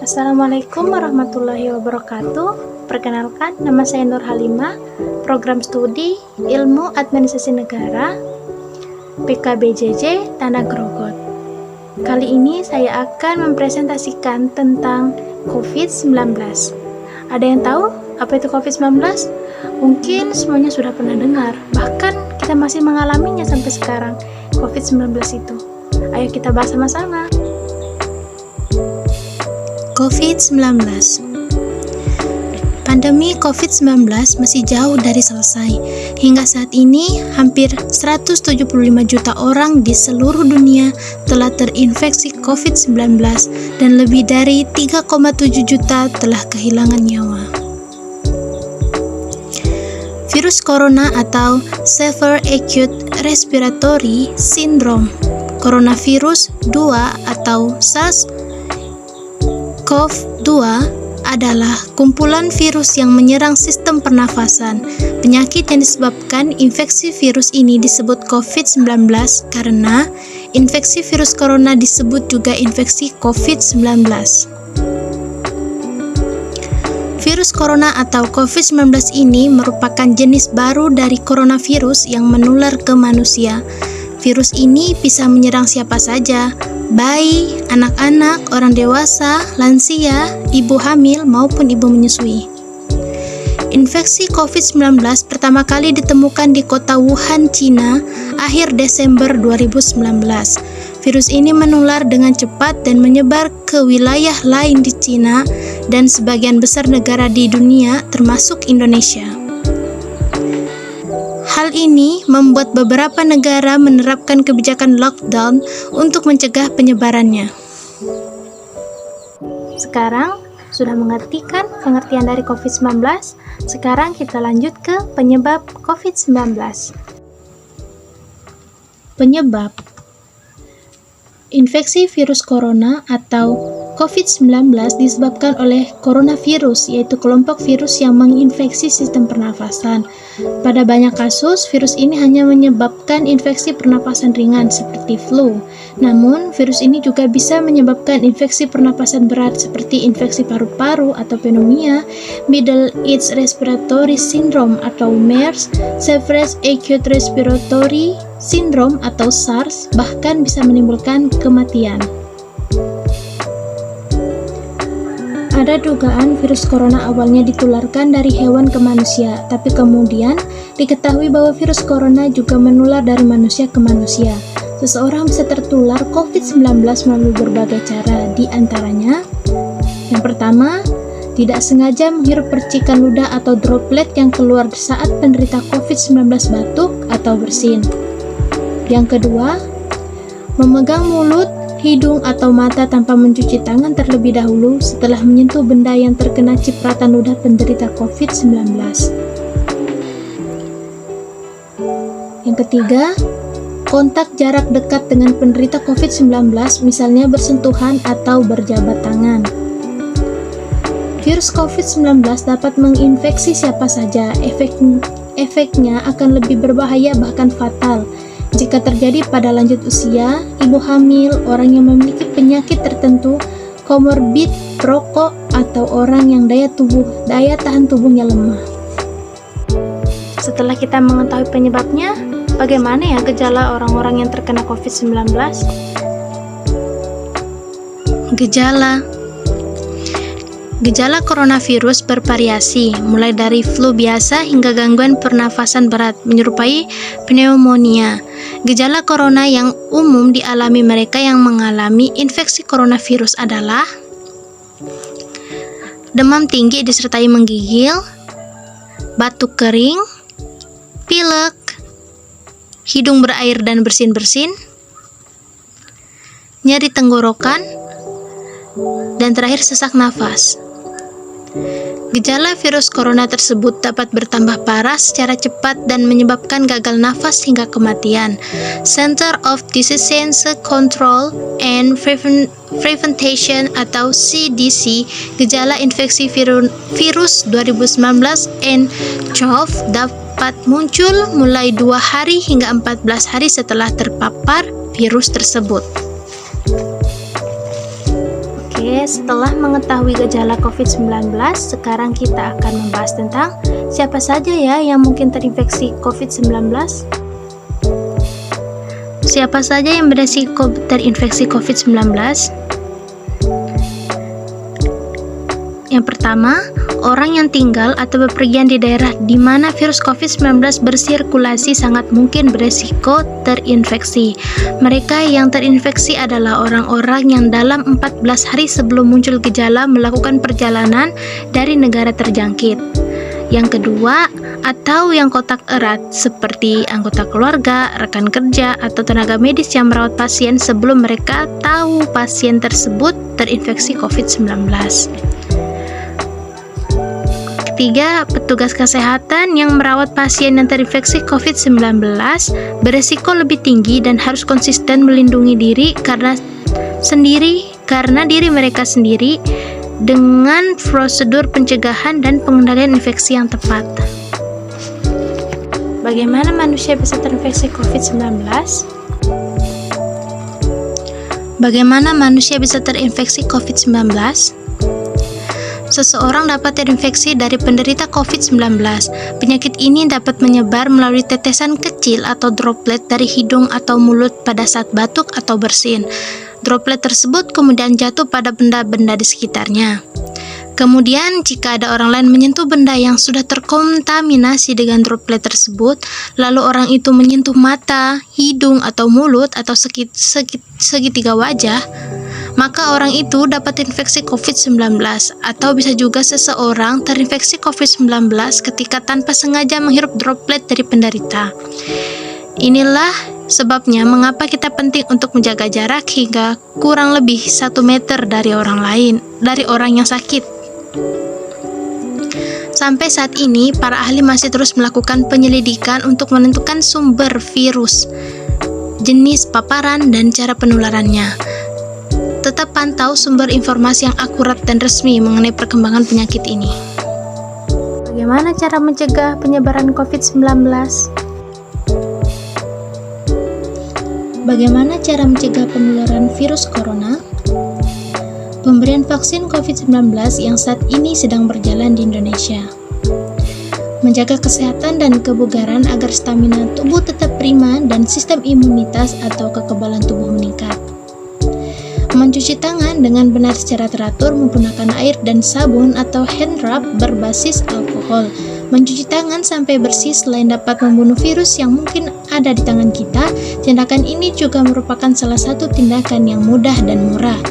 Assalamualaikum warahmatullahi wabarakatuh. Perkenalkan, nama saya Nur Halimah, program studi Ilmu Administrasi Negara, PKBJJ Tanah Grogot. Kali ini saya akan mempresentasikan tentang COVID-19. Ada yang tahu apa itu COVID-19? Mungkin semuanya sudah pernah dengar, bahkan kita masih mengalaminya sampai sekarang, COVID-19 itu. Ayo kita bahas sama-sama. COVID-19. Pandemi COVID-19 masih jauh dari selesai. Hingga saat ini, hampir 175 juta orang di seluruh dunia telah terinfeksi COVID-19 dan lebih dari 3,7 juta telah kehilangan nyawa. Virus corona atau Severe Acute Respiratory Syndrome, coronavirus 2 atau SARS-CoV-2 adalah kumpulan virus yang menyerang sistem pernafasan. Penyakit yang disebabkan infeksi virus ini disebut COVID-19 karena infeksi virus corona disebut juga infeksi COVID-19. Virus corona atau COVID-19 ini merupakan jenis baru dari coronavirus yang menular ke manusia. Virus ini bisa menyerang siapa saja, bayi, anak-anak, orang dewasa, lansia, ibu hamil, maupun ibu menyusui. Infeksi COVID-19 pertama kali ditemukan di kota Wuhan, Cina, akhir Desember 2019. Virus ini menular dengan cepat dan menyebar ke wilayah lain di Cina dan sebagian besar negara di dunia, termasuk Indonesia. Hal ini membuat beberapa negara menerapkan kebijakan lockdown untuk mencegah penyebarannya. Sekarang sudah mengertikan pengertian dari COVID-19, sekarang kita lanjut ke penyebab COVID-19. Penyebab infeksi virus corona atau COVID-19 disebabkan oleh coronavirus, yaitu kelompok virus yang menginfeksi sistem pernafasan. Pada banyak kasus, virus ini hanya menyebabkan infeksi pernapasan ringan seperti flu. Namun, virus ini juga bisa menyebabkan infeksi pernapasan berat seperti infeksi paru-paru atau pneumonia, Middle East Respiratory Syndrome atau MERS, Severe Acute Respiratory Syndrome atau SARS, bahkan bisa menimbulkan kematian. Ada dugaan virus corona awalnya ditularkan dari hewan ke manusia, tapi kemudian diketahui bahwa virus corona juga menular dari manusia ke manusia. Seseorang bisa tertular COVID-19 melalui berbagai cara, di antaranya yang pertama, tidak sengaja menghirup percikan ludah atau droplet yang keluar saat penderita COVID-19 batuk atau bersin. Yang kedua, memegang mulut, hidung, atau mata tanpa mencuci tangan terlebih dahulu setelah menyentuh benda yang terkena cipratan ludah penderita COVID-19. Yang ketiga, kontak jarak dekat dengan penderita COVID-19, misalnya bersentuhan atau berjabat tangan. Virus COVID-19 dapat menginfeksi siapa saja. Efeknya akan lebih berbahaya bahkan fatal jika terjadi pada lanjut usia, ibu hamil, orang yang memiliki penyakit tertentu, komorbid, perokok, atau orang yang daya tahan tubuhnya lemah. Setelah kita mengetahui penyebabnya, bagaimana ya gejala orang-orang yang terkena COVID-19? Gejala coronavirus bervariasi, mulai dari flu biasa hingga gangguan pernafasan berat, menyerupai pneumonia. Gejala corona yang umum dialami mereka yang mengalami infeksi coronavirus adalah demam tinggi disertai menggigil, batuk kering, pilek, hidung berair dan bersin-bersin, nyeri tenggorokan, dan terakhir sesak nafas. Gejala virus corona tersebut dapat bertambah parah secara cepat dan menyebabkan gagal nafas hingga kematian. Center of Disease Control and Prevention atau CDC, gejala infeksi virus 2019-nCoV dapat muncul mulai 2 hari hingga 14 hari setelah terpapar virus tersebut. Oke, setelah mengetahui gejala COVID-19, sekarang kita akan membahas tentang siapa saja ya yang mungkin terinfeksi COVID-19. Siapa saja yang beresiko terinfeksi COVID-19? Yang pertama, orang yang tinggal atau bepergian di daerah di mana virus COVID-19 bersirkulasi sangat mungkin beresiko terinfeksi. Mereka yang terinfeksi adalah orang-orang yang dalam 14 hari sebelum muncul gejala melakukan perjalanan dari negara terjangkit. Yang kedua, atau yang kontak erat seperti anggota keluarga, rekan kerja, atau tenaga medis yang merawat pasien sebelum mereka tahu pasien tersebut terinfeksi COVID-19. Ketiga, petugas kesehatan yang merawat pasien yang terinfeksi COVID-19 beresiko lebih tinggi dan harus konsisten melindungi diri karena diri mereka sendiri dengan prosedur pencegahan dan pengendalian infeksi yang tepat. Bagaimana manusia bisa terinfeksi COVID-19? Bagaimana manusia bisa terinfeksi COVID-19? Seseorang dapat terinfeksi dari penderita COVID-19. Penyakit ini dapat menyebar melalui tetesan kecil atau droplet dari hidung atau mulut pada saat batuk atau bersin. Droplet tersebut kemudian jatuh pada benda-benda di sekitarnya. Kemudian, jika ada orang lain menyentuh benda yang sudah terkontaminasi dengan droplet tersebut, lalu orang itu menyentuh mata, hidung, atau mulut, atau segitiga wajah, maka orang itu dapat terinfeksi COVID-19, atau bisa juga seseorang terinfeksi COVID-19 ketika tanpa sengaja menghirup droplet dari penderita. Inilah sebabnya mengapa kita penting untuk menjaga jarak hingga kurang lebih 1 meter dari orang yang sakit. Sampai saat ini, para ahli masih terus melakukan penyelidikan untuk menentukan sumber virus, jenis paparan, dan cara penularannya. Tetap pantau sumber informasi yang akurat dan resmi mengenai perkembangan penyakit ini. Bagaimana cara mencegah penyebaran COVID-19? Bagaimana cara mencegah penularan virus corona? Pemberian vaksin COVID-19 yang saat ini sedang berjalan di Indonesia. Menjaga kesehatan dan kebugaran agar stamina tubuh tetap prima dan sistem imunitas atau kekebalan tubuh meningkat. Mencuci tangan dengan benar secara teratur menggunakan air dan sabun atau hand rub berbasis alkohol. Mencuci tangan sampai bersih selain dapat membunuh virus yang mungkin ada di tangan kita, tindakan ini juga merupakan salah satu tindakan yang mudah dan murah.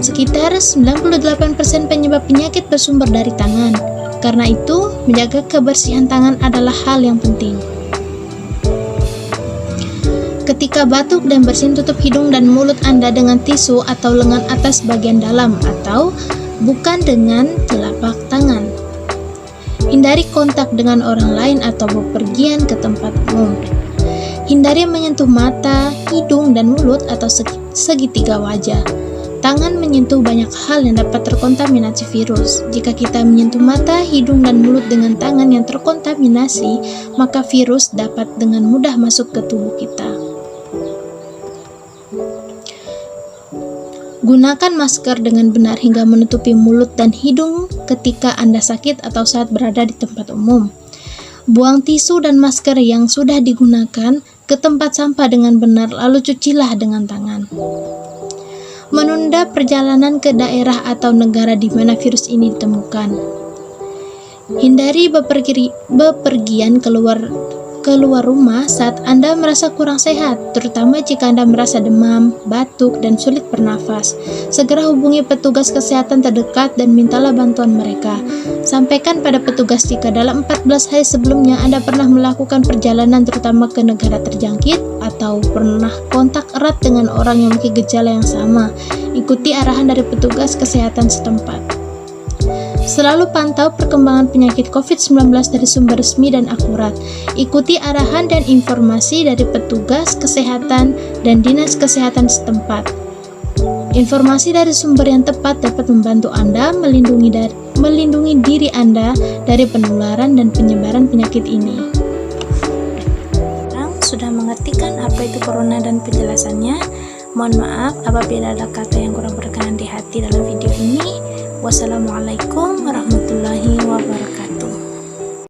Sekitar 98% penyebab penyakit bersumber dari tangan. Karena itu, menjaga kebersihan tangan adalah hal yang penting. Ketika batuk dan bersin, tutup hidung dan mulut Anda dengan tisu atau lengan atas bagian dalam, atau bukan dengan telapak tangan. Hindari kontak dengan orang lain atau bepergian ke tempat umum. Hindari menyentuh mata, hidung, dan mulut atau segitiga wajah. Tangan menyentuh banyak hal yang dapat terkontaminasi virus. Jika kita menyentuh mata, hidung, dan mulut dengan tangan yang terkontaminasi, maka virus dapat dengan mudah masuk ke tubuh kita. Gunakan masker dengan benar hingga menutupi mulut dan hidung ketika Anda sakit atau saat berada di tempat umum. Buang tisu dan masker yang sudah digunakan ke tempat sampah dengan benar, lalu cucilah dengan tangan. Menunda perjalanan ke daerah atau negara di mana virus ini ditemukan. Hindari bepergian keluar rumah saat Anda merasa kurang sehat, terutama jika Anda merasa demam, batuk, dan sulit bernafas. Segera hubungi petugas kesehatan terdekat dan mintalah bantuan mereka. Sampaikan pada petugas jika dalam 14 hari sebelumnya Anda pernah melakukan perjalanan terutama ke negara terjangkit atau pernah kontak erat dengan orang yang memiliki gejala yang sama. Ikuti arahan dari petugas kesehatan setempat. Selalu pantau perkembangan penyakit COVID-19 dari sumber resmi dan akurat. Ikuti arahan dan informasi dari petugas kesehatan dan dinas kesehatan setempat. Informasi dari sumber yang tepat dapat membantu Anda melindungi diri Anda dari penularan dan penyebaran penyakit ini. Sekarang sudah mengerti kan apa itu corona dan penjelasannya? Mohon maaf apabila ada kata yang kurang berkenan di hati dalam video ini. Wassalamualaikum warahmatullahi wabarakatuh.